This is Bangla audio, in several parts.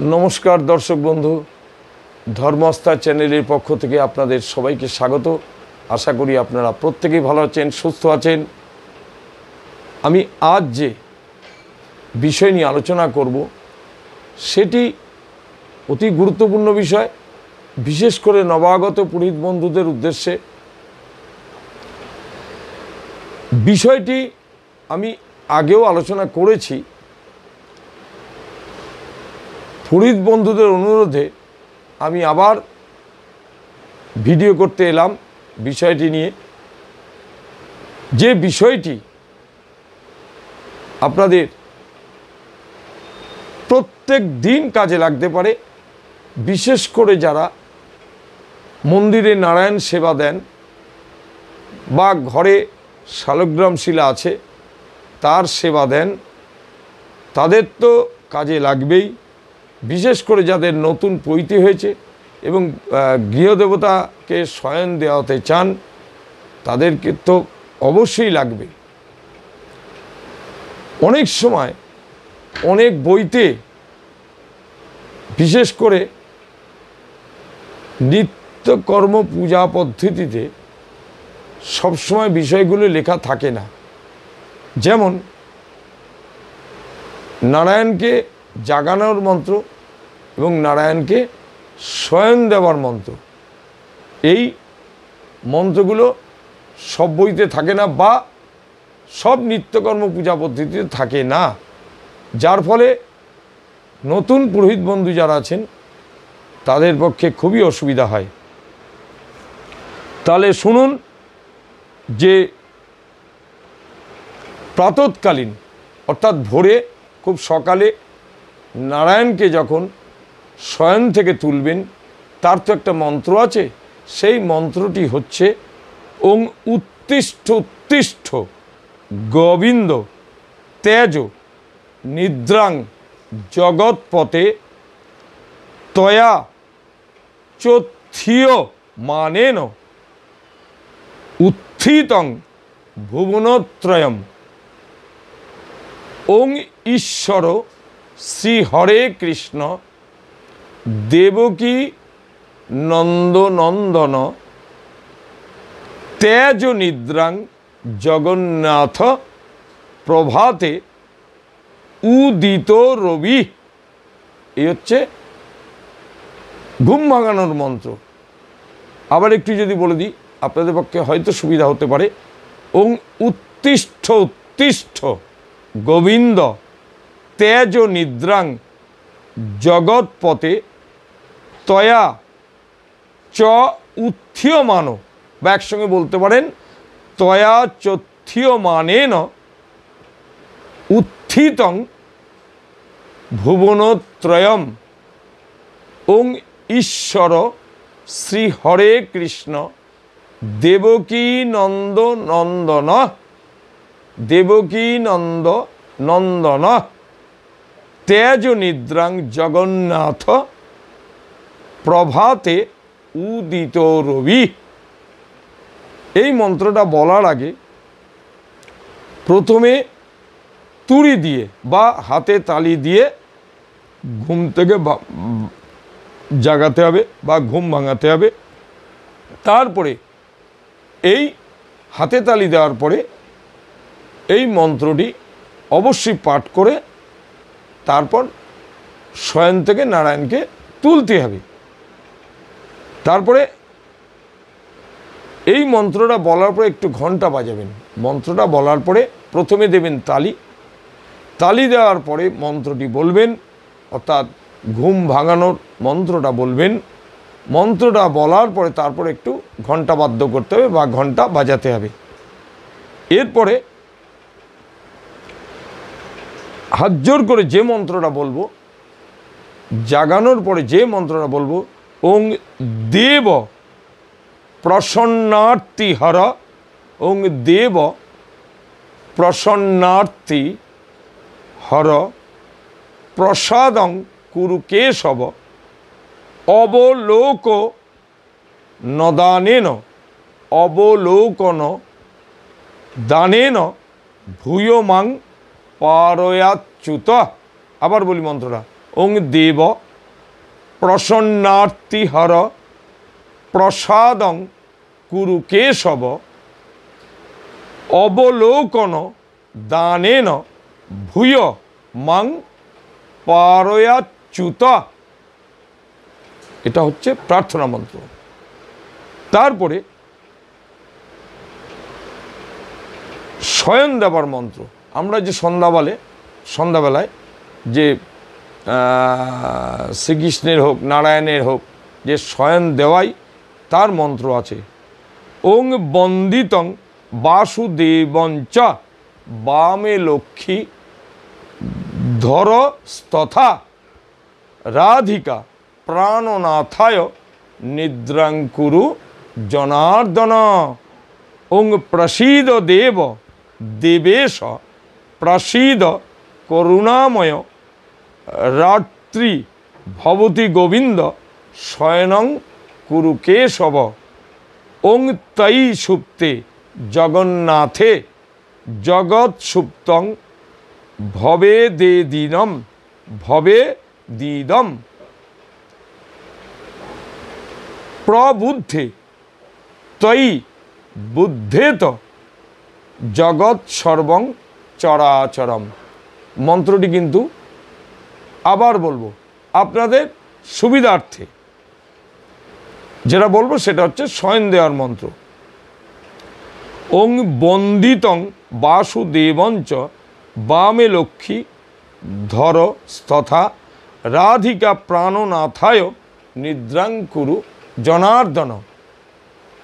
नमस्कार दर्शक बंधु धर्मस्था चैनल पक्ष থেকে আপনাদের সবাইকে স্বাগত। आशा करी আপনারা প্রত্যেকেই ভালো আছেন, সুস্থ আছেন। আমি আজ যে বিষয় নিয়ে আলোচনা করব সেটি অতি গুরুত্বপূর্ণ বিষয়, বিশেষ করে নবাগত পুরোহিত বন্ধুদের উদ্দেশ্যে। বিষয়টি আমি আগেও আলোচনা করেছি। পুরোহিত বন্ধুদের অনুরোধে আমি আবার ভিডিও করতে এলাম বিষয়টি নিয়ে, যে বিষয়টি আপনাদের প্রত্যেক দিন কাজে লাগতে পারে। বিশেষ করে যারা মন্দিরে নারায়ণ সেবা দেন বা ঘরে শালগ্রাম শিলা আছে তার সেবা দেন, তাদের তো কাজে লাগবেই। বিশেষ করে যাদের নতুন পৈতে হয়েছে এবং গৃহদেবতাকে শয়ন দেওয়াতে চান তাদেরকে তো অবশ্যই লাগবে। অনেক সময় অনেক বইতে, বিশেষ করে নিত্যকর্ম পূজা পদ্ধতিতে সবসময় বিষয়গুলো লেখা থাকে না। যেমন নারায়ণকে জাগানোর মন্ত্র এবং নারায়ণকে শয়ন দেওয়ার মন্ত্র, এই মন্ত্রগুলো সব বইতে থাকে না বা সব নিত্যকর্ম পূজা পদ্ধতিতে থাকে না, যার ফলে নতুন পুরোহিত বন্ধু যারা আছেন তাদের পক্ষে খুবই অসুবিধা হয়। তাহলে শুনুন যে প্রাতঃকালীন অর্থাৎ ভোরে খুব সকালে নারায়ণকে যখন শয়ন থেকে তুলবেন তার তো একটা মন্ত্র আছে। সেই মন্ত্রটি হচ্ছে ওং উত্তিষ্ঠ উত্তিষ্ঠ গোবিন্দ তেজ নিদ্রাং জগৎপতে তয়া চোথিয় মানেন উত্থিতং ভুবনত্রয়ম ওং ঈশ্বর শ্রী হরে কৃষ্ণ দেবকী নন্দনন্দন তেজ নিদ্রাং জগন্নাথ প্রভাতে উদিত রবি। এই হচ্ছে ঘুম ভাঙানোর মন্ত্র। আবার একটু যদি বলে দিই আপনাদের পক্ষে হয়তো সুবিধা হতে পারে। ওং উত্তিষ্ঠ উত্তিষ্ঠ গোবিন্দ তেজ নিদ্রাং জগৎপতে তয়া চ উত্থিয়মান, বা একসঙ্গে বলতে পারেন তয়া চোথিয়মানেন উত্থিতং ভুবনত্রয়ম ওং ঈশ্বর শ্রী হরে কৃষ্ণ দেবকী নন্দ নন্দন দেবকী নন্দ নন্দন তেজ নিদ্রাং জগন্নাথ প্রভাতে উদিত রবি। এই মন্ত্রটা বলার আগে প্রথমে তুড়ি দিয়ে বা হাতে তালি দিয়ে ঘুম থেকে জাগাতে হবে বা ঘুম ভাঙাতে হবে। তারপরে এই হাতে তালি দেওয়ার পরে এই মন্ত্রটি অবশ্যই পাঠ করে তারপর শয়ন থেকে নারায়ণকে তুলতে হবে। তারপরে এই মন্ত্রটা বলার পরে একটু ঘন্টা বাজাবেন। মন্ত্রটা বলার পরে প্রথমে দেবেন তালি, তালি দেওয়ার পরে মন্ত্রটি বলবেন, অর্থাৎ ঘুম ভাঙানোর মন্ত্রটা বলবেন। মন্ত্রটা বলার পরে তারপরে একটু ঘন্টা বাদ্য করতে হবে বা ঘন্টা বাজাতে হবে। এরপরে হাত জোর করে যে মন্ত্রটা বলবো, জাগানোর পরে যে মন্ত্রটা বলবো, ওং দেব প্রসন্নার্থী হর ওং দেব প্রসন্নার্থী হর প্রসাদং কুরু কেশব অবলোক নদানেন অবলোকন দানেন ভূয়মাং পারয়াচ্যুত। আবার বলি মন্ত্রটা, ওং দেব প্রসন্নার্তিহর প্রসাদং কুরু কেশব অবলোকন দানেন ভূয় মাং পারয়াচ্যুত। এটা হচ্ছে প্রার্থনা মন্ত্র। তারপরে শয়ন দেবার মন্ত্র। আমরা যে সন্ধ্যাবেলায় যে শ্রীকৃষ্ণের হোক নারায়ণের হোক যে শয়ন দেওয়াই তার মন্ত্র আছে। ওং বন্দিতং বাসুদেবঞ্চ বামে লক্ষ্মী ধরস্তথা রাধিকা প্রাণনাথায় নিদ্রাঙ্কুরু জনার্দন। ওং প্রসীদ দেব দেবেশ প্রসীদ করুণাময় রাত্রি ভবতি গোবিন্দ শয়নং কুরু কেশব। ওং তৈ সুপ্তে জগন্নাথে জগৎ সুপ্তং ভবে দিদম প্রবুদ্ধে তৈ বুদ্ধেত জগৎ সর্বং চরাচরম। মন্ত্রটি কিন্তু আবার বলবো আপনাদের সুবিধার্থে। যেটা বলবো সেটা হচ্ছে শয়ন দেওয়ার মন্ত্র। ওং বন্দিতং বাসুদেবঞ্চ বামে লক্ষ্মী ধর স্তথা রাধিকা প্রাণনাথায় নিদ্রাঙ্কুরু জনার্দন।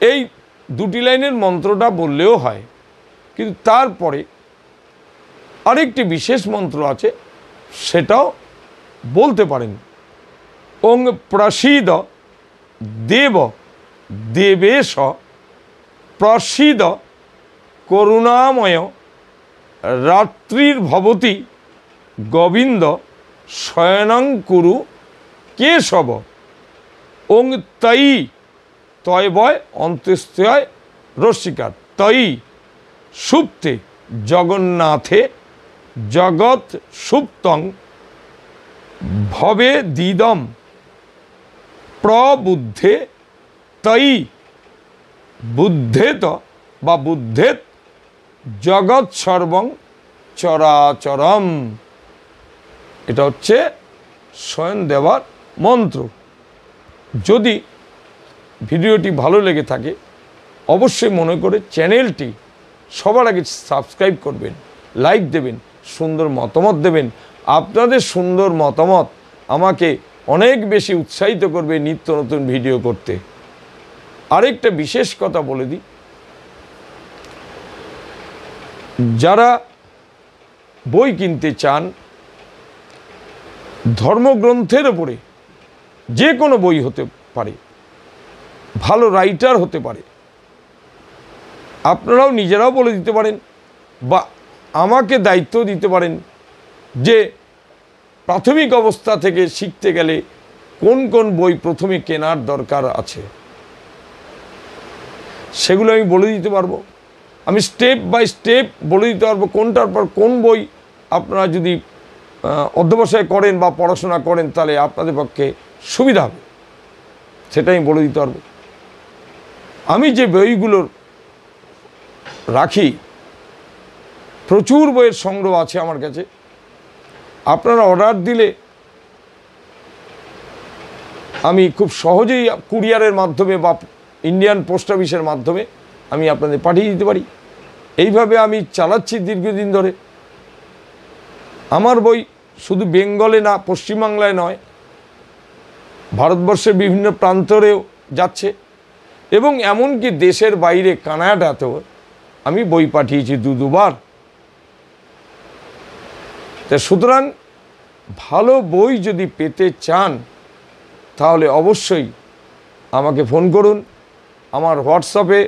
এই দুটি লাইনের মন্ত্রটা বললেও হয়, কিন্তু তারপরে আরেকটি বিশেষ মন্ত্র আছে, সেটাও বলতে পারেন। ওং প্রসীদ দেব দেবেশ প্রসীদ করুণাময় রাত্রির ভবতি গোবিন্দ শয়নং কুরু কেশব। ওং তৈ তয় বয় অন্ত্যেষ্টয় রস্যিকার তৈ সুপ্তে জগন্নাথে জগৎ সুপ্তং ভবে দিদম প্রবুদ্ধে তৈ বুদ্ধেত বা বুদ্ধেত জগৎ সর্বং চরাচরম। এটা হচ্ছে শয়ন দেওয়ার মন্ত্র। যদি ভিডিওটি ভালো লেগে থাকে অবশ্যই মনে করে চ্যানেলটি সবার আগে সাবস্ক্রাইব করবেন, লাইক দেবেন, সুন্দর মতামত দেবেন। আপনাদের সুন্দর মতামত আমাকে অনেক বেশি উৎসাহিত করবে নিত্য নতুন ভিডিও করতে। আরেকটা বিশেষ কথা বলে দিই, যারা বই কিনতে চান ধর্মগ্রন্থের উপরে, যে কোনো বই হতে পারে, ভালো রাইটার হতে পারে, আপনারাও নিজেরাও বলে দিতে পারেন বা আমাকে দায়িত্ব দিতে পারেন যে প্রাথমিক অবস্থা থেকে শিখতে গেলে কোন কোন বই প্রথমে কেনার দরকার আছে, সেগুলো আমি বলে দিতে পারবো। আমি স্টেপ বাই স্টেপ বলে দিতে পারবো কোনটার পর কোন বই আপনারা যদি অধ্যবসায় করেন বা পড়াশোনা করেন তাহলে আপনাদের পক্ষে সুবিধা হবে, সেটা আমি বলে দিতে পারবো। আমি যে বইগুলো রাখি, প্রচুর বইয়ের সংগ্রহ আছে আমার কাছে। আপনারা অর্ডার দিলে আমি খুব সহজেই কুরিয়ারের মাধ্যমে বা ইন্ডিয়ান পোস্ট অফিসের মাধ্যমে আমি আপনাদের পাঠিয়ে দিতে পারি। এইভাবে আমি চালাচ্ছি দীর্ঘদিন ধরে। আমার বই শুধু বেঙ্গলে না, পশ্চিমবাংলায় নয়, ভারতবর্ষের বিভিন্ন প্রান্তরেও যাচ্ছে এবং এমনকি দেশের বাইরে কানাডাতেও আমি বই পাঠিয়েছি দুবার। তা সুতরাং ভালো বই যদি পেতে চান তাহলে অবশ্যই আমাকে ফোন করুন। আমার হোয়াটসঅ্যাপে,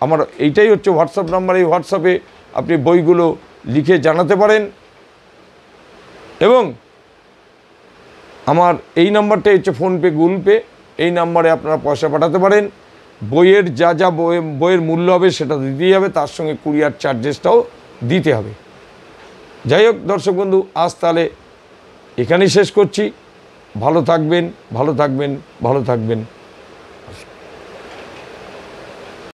আমার এইটাই হচ্ছে হোয়াটসঅ্যাপ নাম্বার, এই হোয়াটসঅ্যাপে আপনি বইগুলো লিখে জানাতে পারেন এবং আমার এই নাম্বারটাই হচ্ছে ফোনপে, গুগল পে, এই নাম্বারে আপনারা পয়সা পাঠাতে পারেন। বইয়ের যা যা বইয়ের মূল্য হবে সেটা দিতেই হবে, তার সঙ্গে কুরিয়ার চার্জেসটাও দিতে হবে। যাই হোক দর্শক বন্ধু, আজ তাহলে এখানেই শেষ করছি। ভালো থাকবেন, ভালো থাকবেন, ভালো থাকবেন।